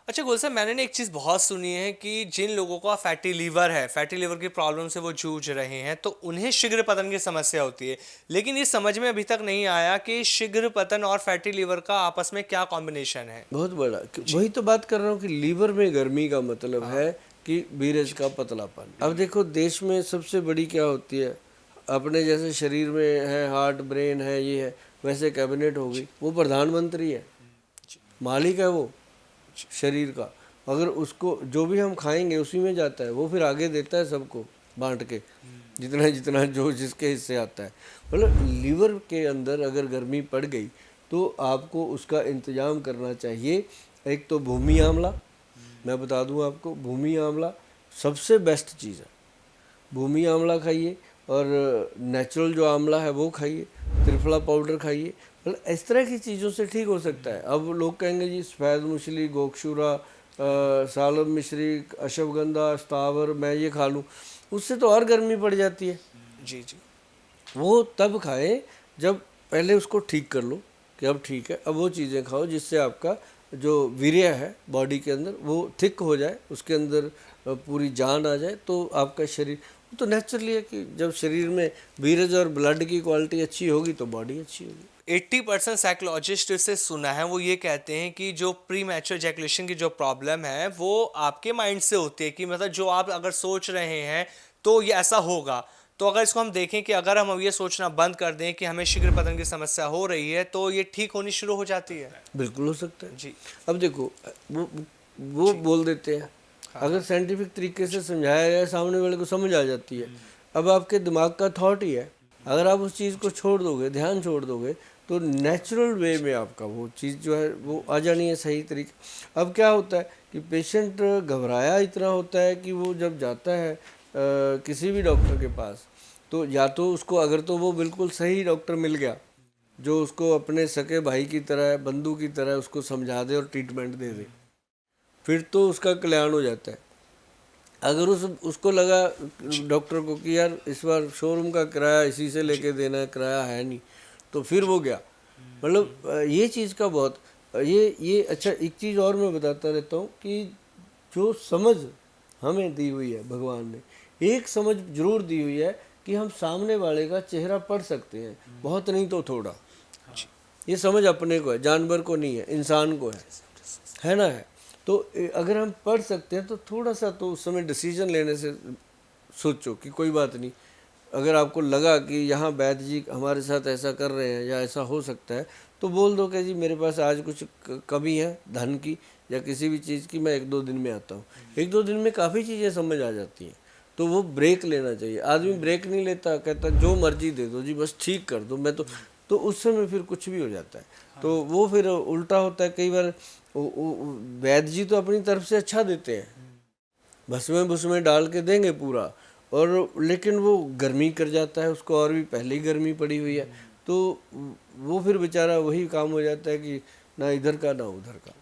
अच्छा गुलशन, मैंने ना एक चीज़ बहुत सुनी है कि जिन लोगों का फैटी लीवर है, फैटी लीवर की प्रॉब्लम से वो जूझ रहे हैं, तो उन्हें शीघ्र पतन की समस्या होती है। लेकिन ये समझ में अभी तक नहीं आया कि शीघ्र पतन और फैटी लीवर का आपस में क्या कॉम्बिनेशन है। बहुत बड़ा जी। वही तो बात कर रहा हूँ कि लीवर में गर्मी का मतलब हाँ। है कि बीरज का पतलापन। अब देखो देश में सबसे बड़ी क्या होती है, अपने जैसे शरीर में है हार्ट ब्रेन है ये है, वैसे कैबिनेट हो गई, वो प्रधानमंत्री है, जी। मालिक है वो शरीर का। अगर उसको जो भी हम खाएंगे उसी में जाता है, वो फिर आगे देता है सबको बांट के, जितना जितना जो जिसके हिस्से आता है। मतलब लीवर के अंदर अगर गर्मी पड़ गई तो आपको उसका इंतजाम करना चाहिए। एक तो भूमि आंवला, मैं बता दूं आपको, भूमि आंवला सबसे बेस्ट चीज़ है। भूमि आंवला खाइए और नेचुरल जो आंवला है वो खाइए, त्रिफला पाउडर खाइए। मतलब इस तरह की चीज़ों से ठीक हो सकता है। अब लोग कहेंगे जी सफ़ेद मूसली, गोक्षूरा, सालब मिश्री, अश्वगंधा, स्थावर मैं ये खा लूँ, उससे तो और गर्मी पड़ जाती है। जी। जी। वो तब खाएं जब पहले उसको ठीक कर लो कि अब ठीक है, अब वो चीज़ें खाओ जिससे आपका जो वीर्य है बॉडी के अंदर वो थिक हो जाए, उसके अंदर पूरी जान आ जाए, तो आपका शरीर तो नेचुरली है कि जब शरीर में वीर्य और ब्लड की क्वालिटी अच्छी होगी तो बॉडी अच्छी होगी। 80% साइकोलॉजिस्ट से सुना है वो ये कहते हैं कि जो प्री मैच्योर एजैकुलेशन की जो प्रॉब्लम है वो आपके माइंड से होती है, कि मतलब जो आप अगर सोच रहे हैं तो ये ऐसा होगा। तो अगर इसको हम देखें कि अगर हम अब ये सोचना बंद कर दें कि हमें शीघ्र पतन की समस्या हो रही है, तो ये ठीक होनी शुरू हो जाती है। बिल्कुल हो सकता है। जी। अब देखो वो जी। बोल देते हैं, हाँ। अगर साइंटिफिक तरीके से समझाया जाए सामने वाले को समझ आ जाती है। अब आपके दिमाग का थॉट ही है, अगर आप उस चीज़ को छोड़ दोगे, ध्यान छोड़ दोगे, तो नेचुरल वे में आपका वो चीज़ जो है वो आ जानी है सही तरीके। अब क्या होता है कि पेशेंट घबराया इतना होता है कि वो जब जाता है किसी भी डॉक्टर के पास, तो या तो उसको अगर तो वो बिल्कुल सही डॉक्टर मिल गया जो उसको अपने सगे भाई की तरह, बंधु की तरह उसको समझा दे और ट्रीटमेंट दे दे, फिर तो उसका कल्याण हो जाता है। अगर उसको लगा डॉक्टर को कि यार इस बार शोरूम का किराया इसी से लेके देना है, किराया है नहीं, तो फिर वो गया। मतलब ये चीज़ का बहुत ये अच्छा एक चीज़ और मैं बताता रहता हूँ कि जो समझ हमें दी हुई है भगवान ने, एक समझ जरूर दी हुई है कि हम सामने वाले का चेहरा पढ़ सकते हैं, बहुत नहीं तो थोड़ा। ये समझ अपने को है, जानवर को नहीं है, इंसान को है ना है। तो अगर हम पढ़ सकते हैं तो थोड़ा सा तो उस समय डिसीजन लेने से सोचो कि कोई बात नहीं, अगर आपको लगा कि यहाँ वैद्य जी हमारे साथ ऐसा कर रहे हैं या ऐसा हो सकता है, तो बोल दो कि जी मेरे पास आज कुछ कमी है धन की या किसी भी चीज़ की, मैं एक दो दिन में आता हूँ। एक दो दिन में काफ़ी चीज़ें समझ आ जाती हैं। तो वो ब्रेक लेना चाहिए। आदमी ब्रेक नहीं लेता, कहता जो मर्जी दे दो जी, बस ठीक कर दो, मैं तो उस समय फिर कुछ भी हो जाता है। तो वो फिर उल्टा होता है कई बार। वैद्य जी तो अपनी तरफ से अच्छा देते हैं, भस्में भुस्में डाल के देंगे पूरा, और लेकिन वो गर्मी कर जाता है, उसको और भी पहले ही गर्मी पड़ी हुई है, तो वो फिर बेचारा वही काम हो जाता है कि ना इधर का ना उधर का।